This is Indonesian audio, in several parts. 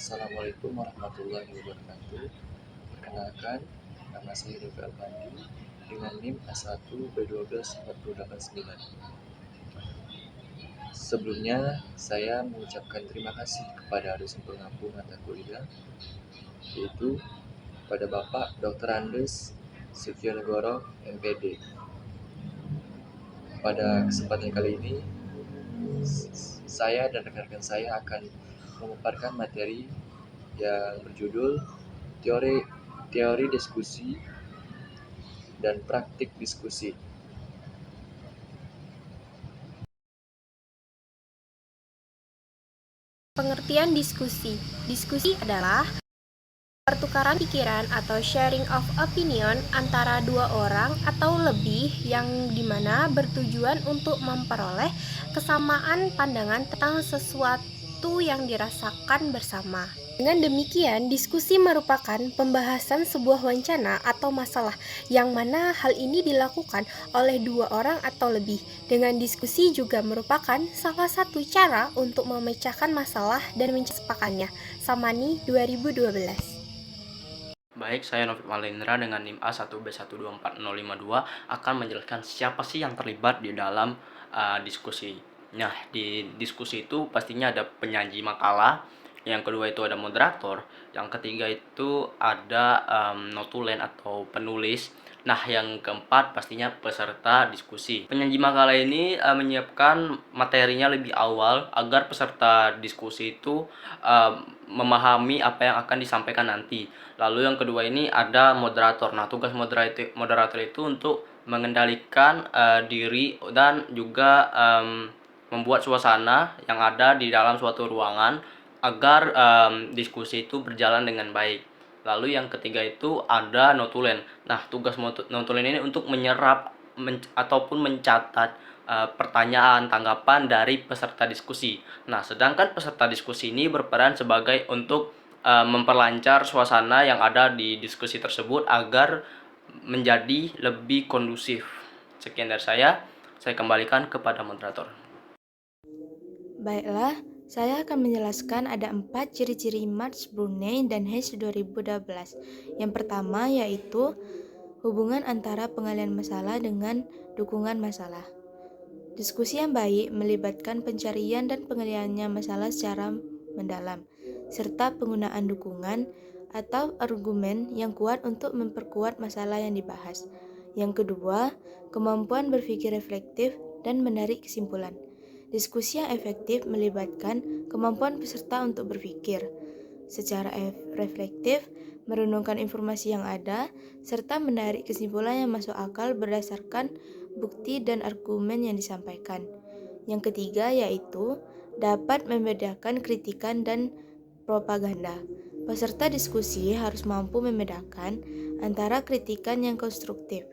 Assalamualaikum warahmatullahi wabarakatuh. Perkenalkan, nama saya Devi Alfandi dengan NIM A1B124089. Sebelumnya, saya mengucapkan terima kasih kepada dosen pengampu mata kuliah, yaitu pada Bapak Dr. Andes Sukyonegoro, MPD. Pada kesempatan kali ini, saya dan rekan-rekan saya akan memaparkan materi yang berjudul teori diskusi dan praktik diskusi. Pengertian diskusi. Diskusi adalah pertukaran pikiran atau sharing of opinion antara dua orang atau lebih yang dimana bertujuan untuk memperoleh kesamaan pandangan tentang sesuatu yang dirasakan bersama. Dengan demikian, diskusi merupakan pembahasan sebuah wacana atau masalah yang mana hal ini dilakukan oleh dua orang atau lebih. Dengan diskusi juga merupakan salah satu cara untuk memecahkan masalah dan mencapai Samani 2012. Baik, saya Novik Malendra dengan NIM A1B124052 akan menjelaskan siapa sih yang terlibat di dalam diskusi. Nah, di diskusi itu pastinya ada penyaji makalah, yang kedua itu ada moderator, yang ketiga itu ada notulen atau penulis. Nah, yang keempat pastinya peserta diskusi. Penyaji makalah ini menyiapkan materinya lebih awal agar peserta diskusi itu memahami apa yang akan disampaikan nanti. Lalu yang kedua ini ada moderator. Nah, tugas moderator itu untuk mengendalikan diri dan juga membuat suasana yang ada di dalam suatu ruangan agar diskusi itu berjalan dengan baik. Lalu yang ketiga itu ada notulen. Nah, tugas notulen ini untuk menyerap ataupun mencatat pertanyaan, tanggapan dari peserta diskusi. Nah, sedangkan peserta diskusi ini berperan sebagai untuk memperlancar suasana yang ada di diskusi tersebut agar menjadi lebih kondusif. Sekian dari saya kembalikan kepada moderator. Baiklah, saya akan menjelaskan ada 4 ciri-ciri Marx, Brunei, dan Hayes 2012. Yang pertama yaitu hubungan antara pengalihan masalah dengan dukungan masalah. Diskusi yang baik melibatkan pencarian dan pengalihannya masalah secara mendalam, serta penggunaan dukungan atau argumen yang kuat untuk memperkuat masalah yang dibahas. Yang kedua, kemampuan berpikir reflektif dan menarik kesimpulan. Diskusi yang efektif melibatkan kemampuan peserta untuk berpikir secara reflektif, merenungkan informasi yang ada, serta menarik kesimpulan yang masuk akal berdasarkan bukti dan argumen yang disampaikan. Yang ketiga yaitu dapat membedakan kritikan dan propaganda. Peserta diskusi harus mampu membedakan antara kritikan yang konstruktif,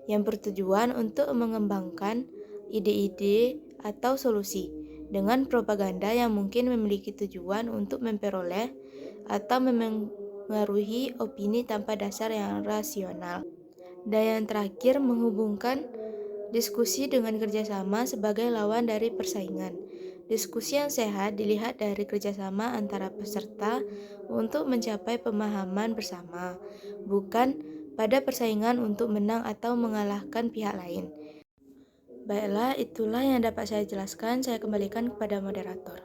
yang bertujuan untuk mengembangkan ide-ide atau solusi, dengan propaganda yang mungkin memiliki tujuan untuk memperoleh atau memengaruhi opini tanpa dasar yang rasional. Dan yang terakhir, menghubungkan diskusi dengan kerjasama sebagai lawan dari persaingan. Diskusi yang sehat dilihat dari kerjasama antara peserta untuk mencapai pemahaman bersama, bukan pada persaingan untuk menang atau mengalahkan pihak lain. Baiklah, itulah yang dapat saya jelaskan. Saya kembalikan kepada moderator.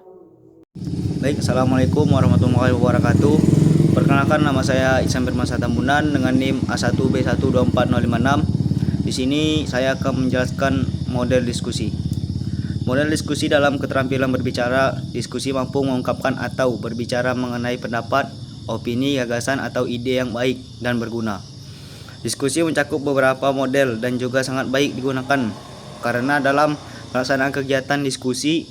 Baik, Assalamualaikum warahmatullahi wabarakatuh. Perkenalkan, nama saya Ihsan Firmansyah Tambunan dengan NIM A1B124056. Di sini saya akan menjelaskan model diskusi. Model diskusi dalam keterampilan berbicara, diskusi mampu mengungkapkan atau berbicara mengenai pendapat, opini, gagasan, atau ide yang baik dan berguna. Diskusi mencakup beberapa model dan juga sangat baik digunakan karena dalam pelaksanaan kegiatan diskusi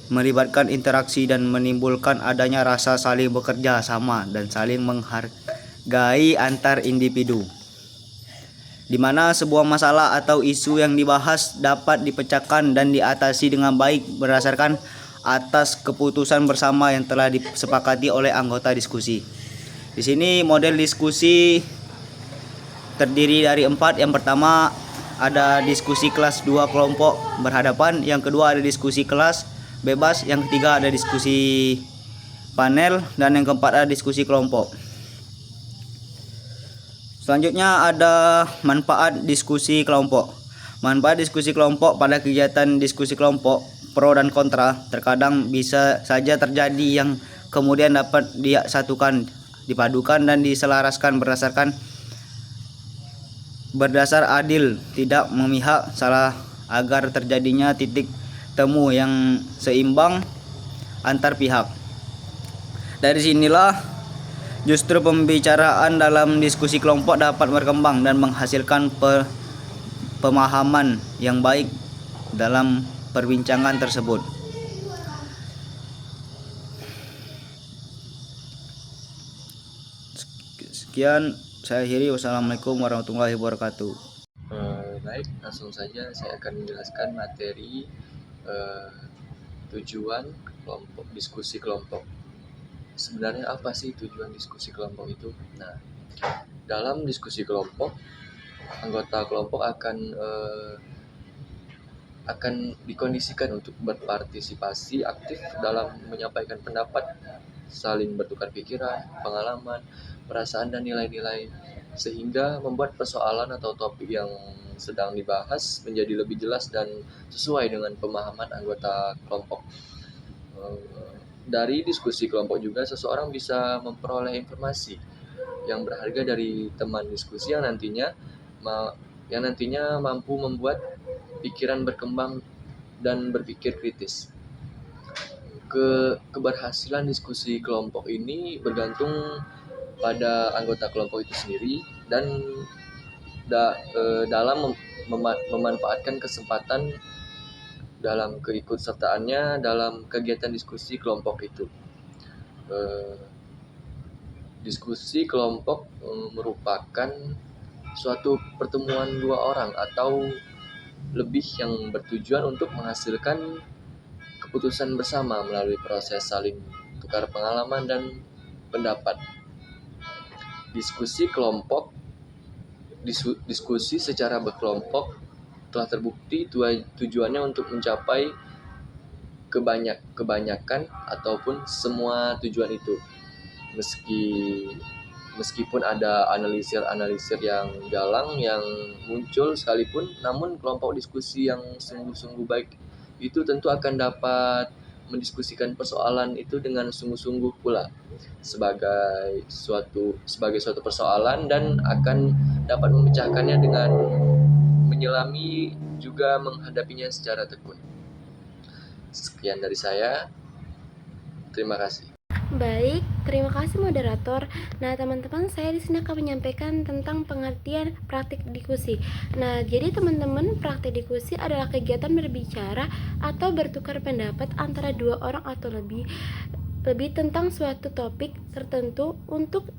melibatkan interaksi dan menimbulkan adanya rasa saling bekerja sama dan saling menghargai antar individu, di mana sebuah masalah atau isu yang dibahas dapat dipecahkan dan diatasi dengan baik berdasarkan atas keputusan bersama yang telah disepakati oleh anggota diskusi. Di sini model diskusi terdiri dari 4. Yang pertama ada diskusi kelas 2 kelompok berhadapan, yang kedua ada diskusi kelas bebas, yang ketiga ada diskusi panel, dan yang keempat ada diskusi kelompok. Selanjutnya ada manfaat diskusi kelompok. Manfaat diskusi kelompok pada kegiatan diskusi kelompok, pro dan kontra, terkadang bisa saja terjadi yang kemudian dapat disatukan, dipadukan dan diselaraskan berdasar adil, tidak memihak salah, agar terjadinya titik temu yang seimbang antar pihak. Dari sinilah justru pembicaraan dalam diskusi kelompok dapat berkembang dan menghasilkan pemahaman yang baik dalam perbincangan tersebut. Sekian, saya akhiri. Wassalamualaikum warahmatullahi wabarakatuh. Baik, langsung saja saya akan menjelaskan materi tujuan kelompok, diskusi kelompok. Sebenarnya apa sih tujuan diskusi kelompok itu? Nah, dalam diskusi kelompok, anggota kelompok akan dikondisikan untuk berpartisipasi aktif dalam menyampaikan pendapat, saling bertukar pikiran, pengalaman, perasaan, dan nilai-nilai, sehingga membuat persoalan atau topik yang sedang dibahas menjadi lebih jelas dan sesuai dengan pemahaman anggota kelompok. Dari diskusi kelompok juga seseorang bisa memperoleh informasi yang berharga dari teman diskusi yang nantinya mampu membuat pikiran berkembang dan berpikir kritis. Keberhasilan diskusi kelompok ini bergantung pada anggota kelompok itu sendiri dan dalam memanfaatkan kesempatan dalam keikutsertaannya dalam kegiatan diskusi kelompok itu. Diskusi kelompok merupakan suatu pertemuan dua orang atau lebih yang bertujuan untuk menghasilkan keputusan bersama melalui proses saling tukar pengalaman dan pendapat. Diskusi kelompok, diskusi secara berkelompok telah terbukti tujuannya untuk mencapai kebanyakan ataupun semua tujuan itu. Meskipun ada analisir yang galang yang muncul sekalipun, namun kelompok diskusi yang sungguh-sungguh baik itu tentu akan dapat mendiskusikan persoalan itu dengan sungguh-sungguh pula sebagai suatu persoalan dan akan dapat memecahkannya dengan menyelami juga menghadapinya secara tekun. Sekian dari saya. Terima kasih. Baik, terima kasih moderator. Nah, teman-teman, saya di sini akan menyampaikan tentang pengertian praktik diskusi. Nah, jadi teman-teman, praktik diskusi adalah kegiatan berbicara atau bertukar pendapat antara dua orang atau lebih tentang suatu topik tertentu untuk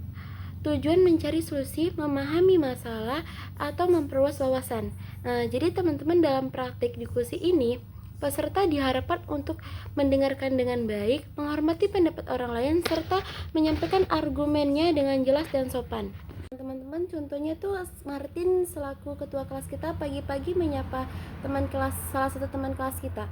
tujuan mencari solusi, memahami masalah, atau memperluas wawasan. Nah, jadi teman-teman, dalam praktik diskusi ini, peserta diharapkan untuk mendengarkan dengan baik, menghormati pendapat orang lain, serta menyampaikan argumennya dengan jelas dan sopan. Teman-teman, contohnya tuh Martin selaku ketua kelas kita pagi-pagi menyapa salah satu teman kelas kita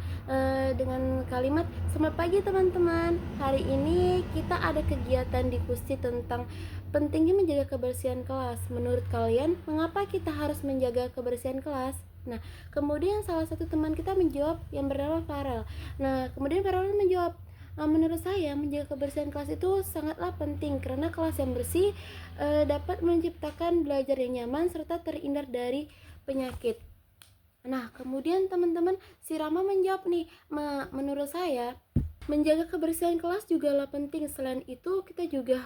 dengan kalimat, "Selamat pagi teman-teman, hari ini kita ada kegiatan diskusi tentang pentingnya menjaga kebersihan kelas. Menurut kalian, mengapa kita harus menjaga kebersihan kelas?" Nah, kemudian salah satu teman kita menjawab, yang bernama Farel. Nah, kemudian Farel menjawab, "Menurut saya menjaga kebersihan kelas itu sangatlah penting karena kelas yang bersih dapat menciptakan belajar yang nyaman serta terhindar dari penyakit." Nah, kemudian teman-teman, si Rama menjawab nih, "Menurut saya menjaga kebersihan kelas juga lah penting. Selain itu, kita juga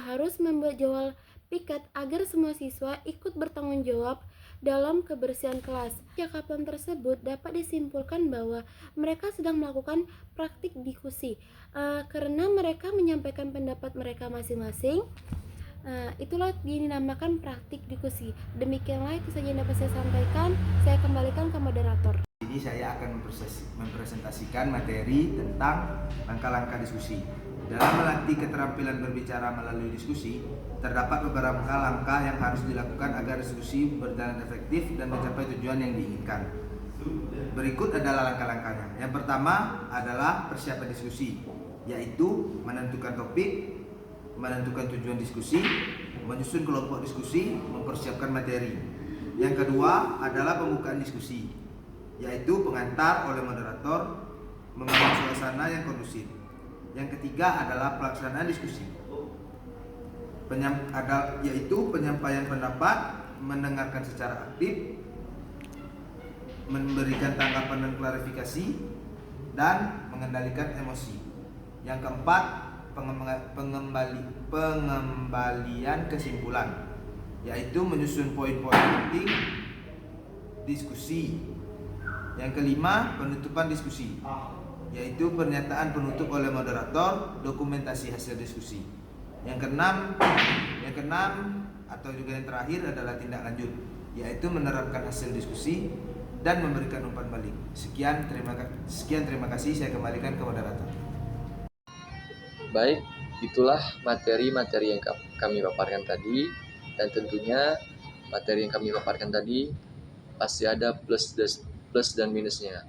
harus membuat jadwal piket agar semua siswa ikut bertanggung jawab dalam kebersihan kelas." Cakapan tersebut dapat disimpulkan bahwa mereka sedang melakukan praktik diskusi karena mereka menyampaikan pendapat mereka masing-masing. Itulah dinamakan praktik diskusi. Demikianlah itu saja yang dapat saya sampaikan. Saya kembalikan ke moderator. Ini saya akan mempresentasikan materi tentang langkah-langkah diskusi. Dalam melatih keterampilan berbicara melalui diskusi, terdapat beberapa langkah yang harus dilakukan agar diskusi berjalan efektif dan mencapai tujuan yang diinginkan. Berikut adalah langkah-langkahnya. Yang pertama adalah persiapan diskusi. yaitu menentukan topik, menentukan tujuan diskusi, menyusun kelompok diskusi, mempersiapkan materi. Yang kedua adalah pembukaan diskusi, yaitu pengantar oleh moderator, membangun suasana yang kondusif. Yang ketiga adalah pelaksanaan diskusi, yaitu penyampaian pendapat, mendengarkan secara aktif, memberikan tanggapan dan klarifikasi, dan mengendalikan emosi. Yang keempat, pengembalian kesimpulan, yaitu menyusun poin-poin penting diskusi. Yang kelima, penutupan diskusi, yaitu pernyataan penutup oleh moderator, dokumentasi hasil diskusi. Yang keenam atau juga yang terakhir adalah tindak lanjut, yaitu menerapkan hasil diskusi dan memberikan umpan balik. Sekian terima kasih, saya kembalikan ke moderator. Baik, itulah materi-materi yang kami paparkan tadi, dan tentunya materi yang kami paparkan tadi pasti ada plus dan minusnya.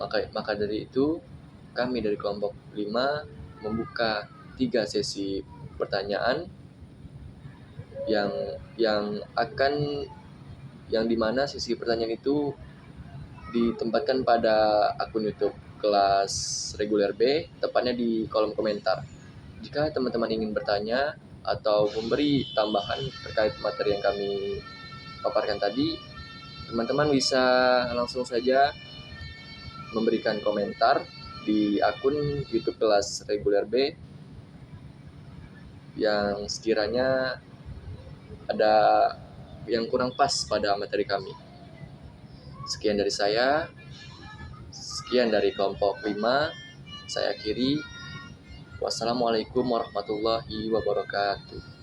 Maka dari itu, kami dari kelompok 5 membuka 3 sesi pertanyaan yang dimana sesi pertanyaan itu ditempatkan pada akun YouTube kelas reguler B, tepatnya di kolom komentar. Jika teman-teman ingin bertanya atau memberi tambahan terkait materi yang kami paparkan tadi, teman-teman bisa langsung saja memberikan komentar di akun YouTube kelas reguler B yang sekiranya ada yang kurang pas pada materi kami. Sekian dari saya, sekian dari kelompok 5, saya akhiri. Wassalamualaikum warahmatullahi wabarakatuh.